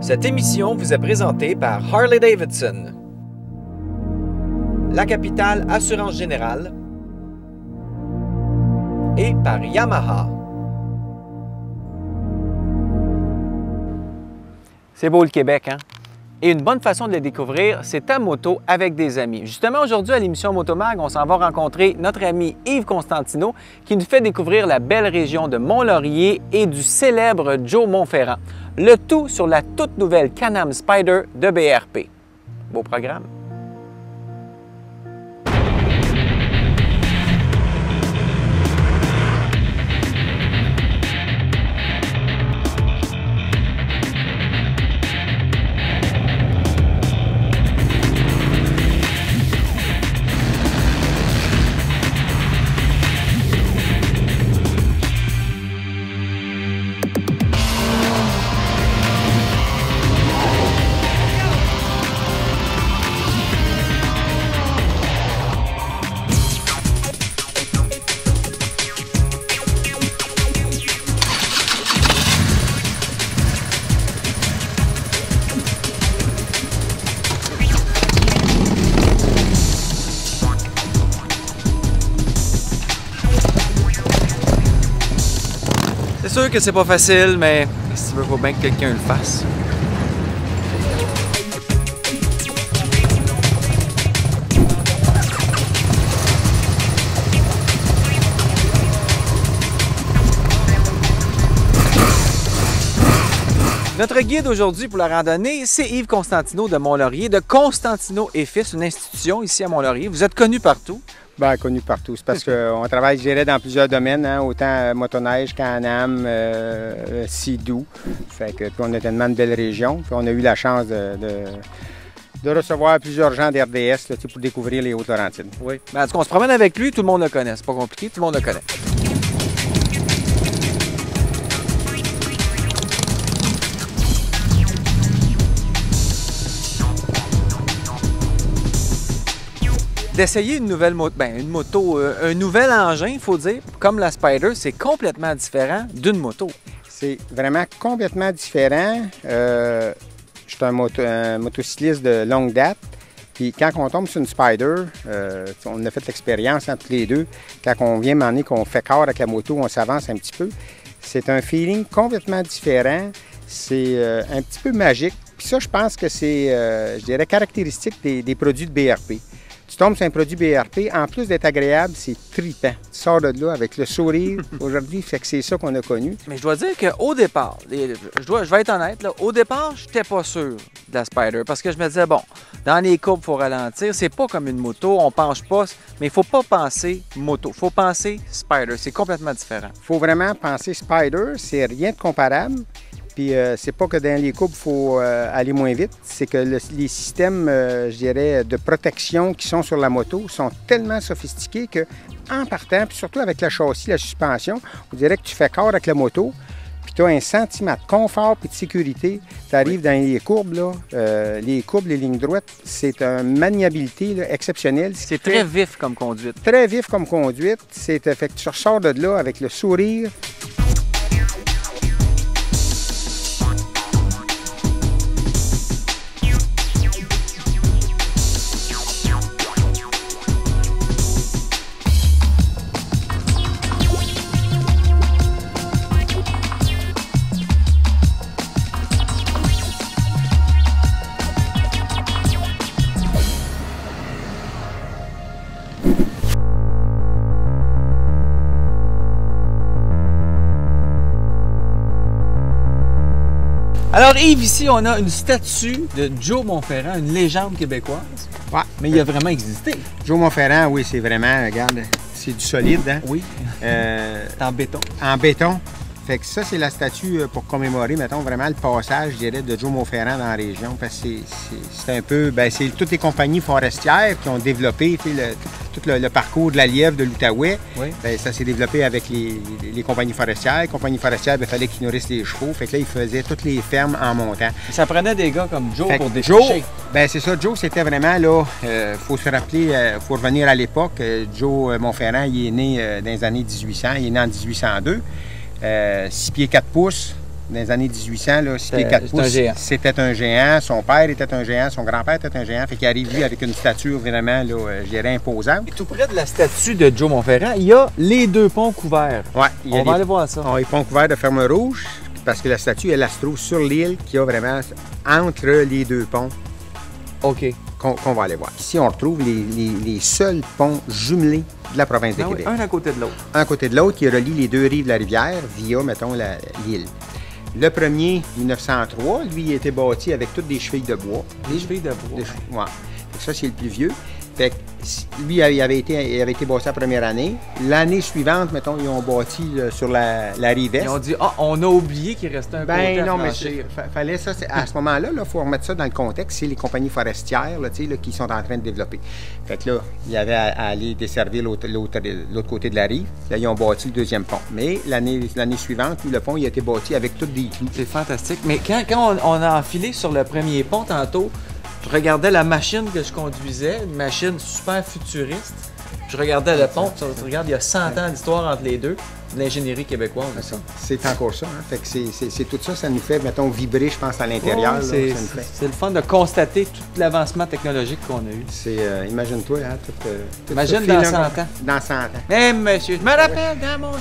Cette émission vous est présentée par Harley-Davidson, La Capitale Assurance Générale et par Yamaha. C'est beau le Québec, hein? Et une bonne façon de le découvrir, c'est à moto avec des amis. Justement, aujourd'hui, à l'émission Motomag, on s'en va rencontrer notre ami Yves Constantino qui nous fait découvrir la belle région de Mont-Laurier et du célèbre Joe Monferrand. Le tout sur la toute nouvelle Can-Am Spyder de BRP. Beau programme. C'est sûr que c'est pas facile, mais si tu veux, faut bien que quelqu'un le fasse. Notre guide aujourd'hui pour la randonnée, c'est Yves Constantino de Mont-Laurier, de Constantino et Fils, une institution ici à Mont-Laurier. Vous êtes connu partout. Bien, connu partout. C'est parce qu'on travaille, je dirais, dans plusieurs domaines, hein, autant motoneige, Can-Am, Sea-Doo. Fait que, puis on a tellement de belles régions. Puis on a eu la chance de recevoir plusieurs gens d'RDS là, pour découvrir les Hautes-Laurentides. Oui. Ben, en tout cas, on se promène avec lui, tout le monde le connaît. C'est pas compliqué, tout le monde le connaît. D'essayer une nouvelle moto, un nouvel engin, il faut dire, comme la Spyder, c'est complètement différent d'une moto. C'est vraiment complètement différent. Je suis un motocycliste de longue date. Puis quand on tombe sur une Spyder, on a fait l'expérience entre les deux. Quand on vient m'emmener, qu'on fait corps avec la moto, on s'avance un petit peu. C'est un feeling complètement différent. C'est un petit peu magique. Puis ça, je pense que c'est, je dirais, caractéristique des produits de BRP. Tu tombes sur un produit BRP, en plus d'être agréable, c'est trippant. Tu sors de là avec le sourire aujourd'hui, fait que c'est ça qu'on a connu. Mais je dois dire qu'au départ, je vais être honnête, là, au départ, je n'étais pas sûr de la Spyder parce que je me disais, bon, dans les courbes, il faut ralentir, c'est pas comme une moto, on penche pas, mais il faut pas penser moto, il faut penser Spyder, c'est complètement différent. Il faut vraiment penser Spyder, c'est rien de comparable. Puis c'est pas que dans les courbes, il faut aller moins vite. C'est que les systèmes, je dirais, de protection qui sont sur la moto sont tellement sophistiqués qu'en partant, puis surtout avec le châssis, la suspension, on dirait que tu fais corps avec la moto, puis tu as un sentiment de confort et de sécurité. Tu arrives dans les courbes, là, les courbes, les lignes droites, c'est une maniabilité là, exceptionnelle. C'est très vif comme conduite. Très vif comme conduite. Fait que tu ressors de là avec le sourire. Alors Yves, ici, on a une statue de Joe Monferrand, une légende québécoise. Ouais. Mais il a vraiment existé. Joe Monferrand, oui, c'est vraiment, regarde, c'est du solide, hein? Oui. C'est en béton. En béton. Fait que ça, c'est la statue pour commémorer, mettons, vraiment le passage, je dirais, de Joe Monferrand dans la région. Parce que c'est un peu, ben, c'est toutes les compagnies forestières qui ont développé tout le parcours de la lièvre de l'Outaouais. Oui. Ben, ça s'est développé avec les compagnies forestières. Les compagnies forestières, il fallait qu'ils nourrissent les chevaux. Fait que là, ils faisaient toutes les fermes en montant. Ça prenait des gars comme Joe pour défricher. Joe, ben c'est ça, Joe, c'était vraiment là, faut se rappeler, faut revenir à l'époque. Joe Monferrand, il est né dans les années 1800, il est né en 1802. 6 pieds 4 pouces, Dans les années 1800, là, si t'es C'est 4 un pouces, géant. c'était un géant. Son père était un géant, son grand-père était un géant. Fait qu'il arrive, lui, avec une stature vraiment, là, je dirais, imposante. Et tout près de la statue de Joe Monferrand, il y a les deux ponts couverts. Ouais, il y a On va aller voir ça. Ils ponts couverts de ferme rouge, parce que la statue, elle se trouve sur l'île qui a vraiment entre les deux ponts OK. qu'on va aller voir. Ici, on retrouve les seuls ponts jumelés de la province de Ah oui, Québec. un à côté de l'autre. Un à côté de l'autre, qui relie les deux rives de la rivière via, mettons, l'île. Le premier, 1903, lui, il a été bâti avec toutes des chevilles de bois. Des chevilles de bois. Ouais. Fait que ça, c'est le plus vieux. Fait que lui, il avait été bâti la première année. L'année suivante, mettons, ils ont bâti sur la rive est. Ils ont dit, ah, on a oublié qu'il restait un côté à Non, mais franchir. fallait ça. À ce moment-là, il faut remettre ça dans le contexte. C'est les compagnies forestières là, là, qui sont en train de développer. Fait que là, il y avait à aller desservir l'autre côté de la rive. Là, ils ont bâti le deuxième pont. Mais l'année suivante, le pont il a été bâti avec toutes des clous. C'est fantastique. Mais quand on a enfilé sur le premier pont tantôt, je regardais la machine que je conduisais, une machine super futuriste. Je regardais le pont, tu regardes, il y a 100 ans d'histoire entre les deux, de l'ingénierie québécoise. C'est encore ça. Hein? Fait que c'est tout ça, ça nous fait, mettons, vibrer, je pense, à l'intérieur. Ouais, c'est le fun de constater tout l'avancement technologique qu'on a eu. Imagine-toi, hein, Imagine dans 100 ans. Dans 100 ans. Monsieur, je me rappelle dans mon